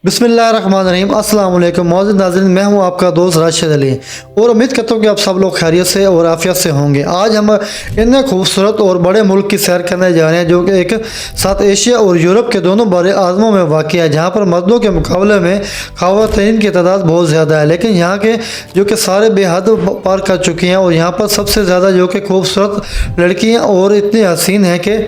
बिस्मिल्लाहिर्रहमानिर्रहीम अस्सलाम वालेकुम मौजूद नाज़रीन, मैं हूं आपका दोस्त राशिद अली और उम्मीद करता हूं कि आप सब लोग खैरियत से और आफियत से होंगे। आज हम इतने खूबसूरत और बड़े मुल्क की सैर करने जा रहे हैं जो कि एक साथ एशिया और यूरोप के दोनों बड़े आज़मों में वाक़ है, जहां पर मर्दों के मुकाबले में ख़वातीन की तादाद बहुत ज़्यादा है, लेकिन यहाँ के जो कि सारे बेहद पार कर चुकी हैं और यहाँ पर सबसे ज़्यादा जो कि खूबसूरत लड़कियाँ और इतनी हसीन हैं कि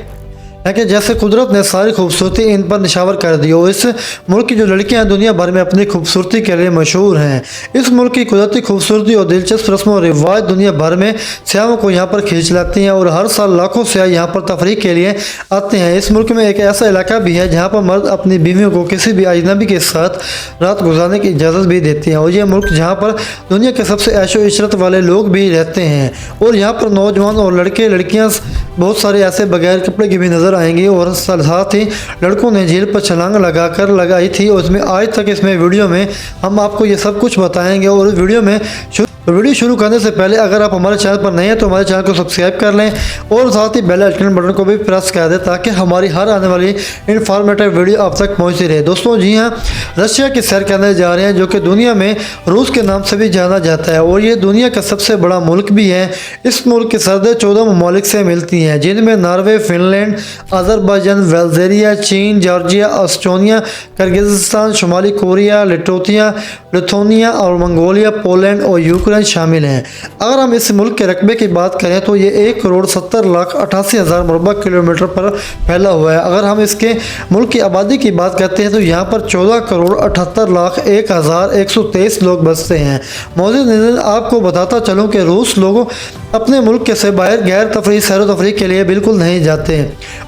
जैसे कुदरत ने सारी खूबसूरती इन पर निशावर कर दी। और इस मुल्क की जो लड़कियां दुनिया भर में अपनी खूबसूरती के लिए मशहूर हैं। इस मुल्क की कुदरती खूबसूरती और दिलचस्प रस्म और रिवाज दुनिया भर में सयाहों को यहाँ पर खींच लाती हैं और हर साल लाखों सयाह यहाँ पर तफरीह के लिए आते हैं। इस मुल्क में एक ऐसा इलाका भी है जहाँ पर मर्द अपनी बीवियों को किसी भी अजनबी के साथ रात गुजारने की इजाज़त भी देती हैं। और ये मुल्क जहाँ पर दुनिया के सबसे ऐशो इशरत वाले लोग भी रहते हैं और यहाँ पर नौजवान और लड़के लड़कियाँ बहुत सारे ऐसे बगैर कपड़े की भी नज़र आएंगी। और साथ ही लड़कों ने झील पर छलांग लगाई थी और इसमें आज तक इसमें वीडियो में हम आपको ये सब कुछ बताएंगे। और वीडियो में वीडियो शुरू करने से पहले अगर आप हमारे चैनल पर नए हैं तो हमारे चैनल को सब्सक्राइब कर लें और साथ ही बेल आइकन बटन को भी प्रेस कर दें ताकि हमारी हर आने वाली इन्फॉर्मेटिव वीडियो आप तक पहुंचती रहे। दोस्तों जी हाँ, रशिया की सैर करने जा रहे हैं जो कि दुनिया में रूस के नाम से भी जाना जाता है और ये दुनिया का सबसे बड़ा मुल्क भी है। इस मुल्क की सरहदें 14 ममालिक से मिलती हैं जिनमें नॉर्वे, फिनलैंड, अजरबैजान, अल्जीरिया, चीन, जॉर्जिया, एस्टोनिया, किर्गिज़स्तान, शुमाली कोरिया, लिथुआनिया और मंगोलिया, पोलैंड और यूक्रेन शामिल हैं। अगर हम इस मुल्क के रकबे की बात करें तो ये 1,70,88,000 मुरबा किलोमीटर पर फैला हुआ है। अगर हम इसके मुल्क की आबादी की बात करते हैं तो यहाँ पर 14,78,01,123 लोग बसते हैं। मौजूद आपको बताता चलूँ कि रूस लोगों अपने मुल्क से बाहर गैर तफरी सैर तफरी के लिए बिल्कुल नहीं जाते।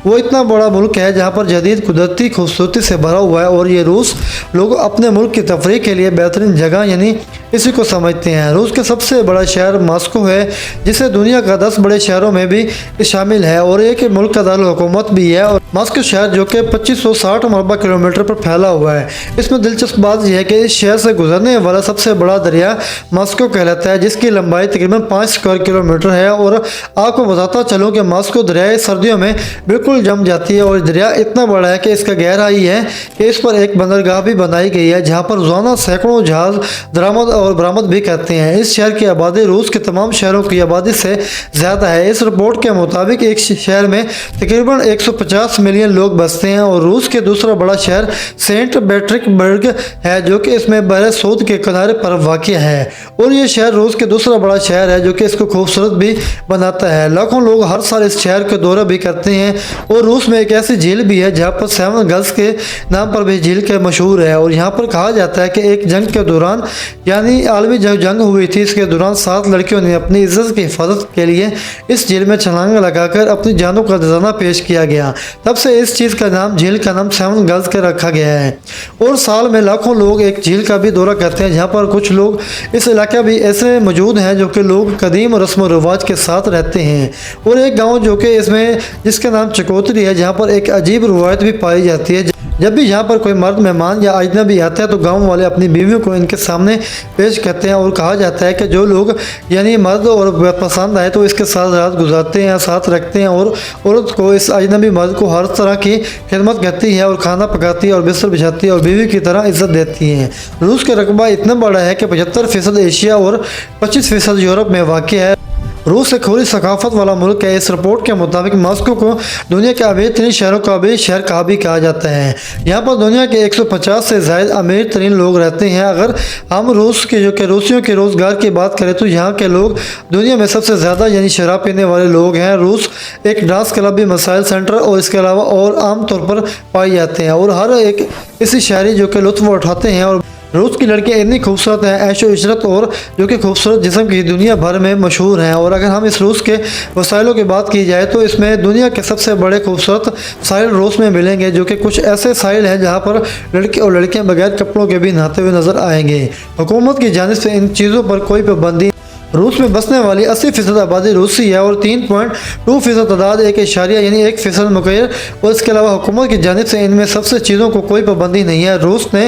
वो इतना बड़ा मुल्क है जहाँ पर जदीद कुदरती खूबसूरती से भरा हुआ है और ये रूस लोग अपने मुल्क की तफरी के लिए बेहतरीन जगह यानी इसी को समझते हैं। रूस के सबसे बड़ा शहर मॉस्को है जिसे दुनिया का 10 बड़े शहरों में भी शामिल है और एक मुल्क का दारुल हुकूमत भी है। और मॉस्को शहर जो कि 2560 मुरबा किलोमीटर पर फैला हुआ है। इसमें दिलचस्प बात यह है कि इस शहर से गुजरने वाला सबसे बड़ा दरिया मॉस्को कहलाता है जिसकी लंबाई तकरीबन 5 स्क्वायर किलोमीटर है। और आपको बताता चलूँ कि मॉस्को दरिया सर्दियों में बिल्कुल जम जाती है और दरिया इतना बड़ा है कि इसका गहराई है कि इस पर एक बंदरगाह भी बनाई गई है जहाँ पर रोजाना सैकड़ों जहाज दरामद और बरामद भी करते हैं। इस शहर की आबादी रूस के तमाम शहरों की आबादी से ज़्यादा है। इस रिपोर्ट के मुताबिक एक शहर में तकरीबन 150 मिलियन लोग बसते हैं। और रूस के दूसरा बड़ा शहर सेंट पीटर्सबर्ग है जो कि इसमें बहरे सूद के किनारे पर वाक़ है और ये शहर रूस के दूसरा बड़ा शहर है जो कि इसको खूबसूरत भी बनाता है। लाखों लोग हर साल इस शहर के दौरा भी करते हैं। और रूस में एक ऐसी झील भी है जहाँ पर 7 गर्ल्स के नाम पर भी झील के मशहूर है। और यहाँ पर कहा जाता है कि एक जंग के दौरान यानी आलमी जंग हुई थी, इसके दौरान 7 लड़कियों ने अपनी इज्जत की हिफाजत के लिए इस झील में छलांग लगाकर अपनी जानों का नजराना पेश किया गया। तब से इस चीज़ का नाम झील का नाम 7 गर्ल्स का रखा गया है। और साल में लाखों लोग एक झील का भी दौरा करते हैं जहाँ पर कुछ लोग इस इलाके भी ऐसे मौजूद हैं जो कि लोग कदीम रस्म व रिवाज के साथ रहते हैं। और एक गाँव जो कि इसमें जिसका नाम चकोतरी है जहाँ पर एक अजीब रवायत भी पाई जाती है। जब भी यहाँ पर कोई मर्द मेहमान या अजनबी आता है तो गांव वाले अपनी बीवियों को इनके सामने पेश करते हैं और कहा जाता है कि जो लोग यानी मर्द और पसंद आए तो इसके साथ रात गुजारते हैं, साथ रखते हैं और औरत को इस अजनबी मर्द को हर तरह की खिदमत करती है और खाना पकाती है और बिस्तर बिछाती है और बीवी की तरह इज्जत देती हैं। रूस का रकबा इतना बड़ा है कि 75% एशिया और 25% यूरोप में वाक़ है। रूस एक खुली सकाफत वाला मुल्क है। इस रिपोर्ट के मुताबिक मॉस्को को दुनिया के अमीर तरीन शहरों का भी शहर कहा भी कहा जाता है। यहाँ पर दुनिया के 150 से ज़्यादा अमीर तरीन लोग रहते हैं। अगर हम रूस के जो कि रूसियों के रोज़गार की बात करें तो यहाँ के लोग दुनिया में सबसे ज़्यादा यानी शराब पीने वाले लोग हैं। रूस एक डांस क्लब भी मसाइल सेंटर और इसके अलावा और आमतौर पर पाए जाते हैं और हर एक इसी शहरी जो कि लुत्फ़ उठाते हैं। और रूस की लड़कियाँ इतनी खूबसूरत हैं, ऐशो इशरत और जो कि खूबसूरत जिस्म की दुनिया भर में मशहूर हैं। और अगर हम इस रूस के वसाइलों की बात की जाए तो इसमें दुनिया के सबसे बड़े खूबसूरत साहिल रूस में मिलेंगे जो कि कुछ ऐसे साहिल हैं जहां पर लड़के और लड़कियां बगैर कपड़ों के भी नहाते हुए नजर आएंगे। हुकूमत की जानिब से इन चीज़ों पर कोई पाबंदी रूस में बसने वाली 80% आबादी रूसी है और 3.2% तादाद 1 यानी 1% मुकैर और इसके अलावा हुकूमत की जानिब से इनमें सबसे चीज़ों को कोई पाबंदी नहीं है। रूस ने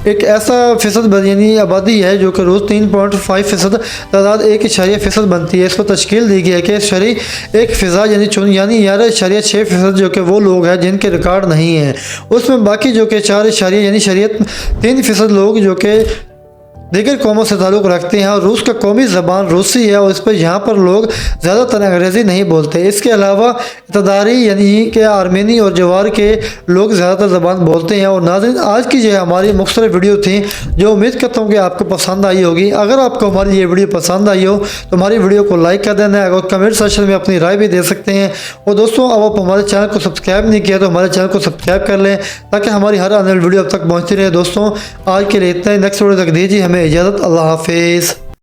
एक ऐसा फ़ीसद यानी आबादी है जो कि रूस 3.5% तादाद 1% बनती है। इस पर तश्कील दी गई है कि शरी एक फ़िज़ा यानी 11.6% जो कि वो लोग हैं जिनके रिकॉर्ड नहीं हैं, उसमें बाकी जो कि 4 यानी शरीयत 3% लोग जो कि दीगर कौमों से ताल्लुक़ रखते हैं और रूस का कौमी ज़बान रूसी है और इस पर यहाँ पर लोग ज़्यादातर अंग्रेज़ी नहीं बोलते। इसके अलावा इक़्तिदारी यानी कि आर्मेनी और जवार के लोग ज़्यादातर ज़बान बोलते हैं। और नाज़रीन, आज की जो हमारी मुख्तलिफ वीडियो थी जो उम्मीद करता हूँ कि आपको पसंद आई होगी। अगर आपको हमारी ये वीडियो पसंद आई हो तो हमारी वीडियो को लाइक कर देना है और कमेंट सेक्शन में अपनी राय भी दे सकते हैं। और दोस्तों, अब आप हमारे चैनल को सब्सक्राइब नहीं किया तो हमारे चैनल को सब्सक्राइब कर लें ताकि हमारी हर आने वाली वीडियो अब तक पहुँचती रहे। दोस्तों, आज के लिए इतना ही। नेक्स्ट वीडियो तक दीजिए हमें इजाज़त। अल्लाह हाफिज़।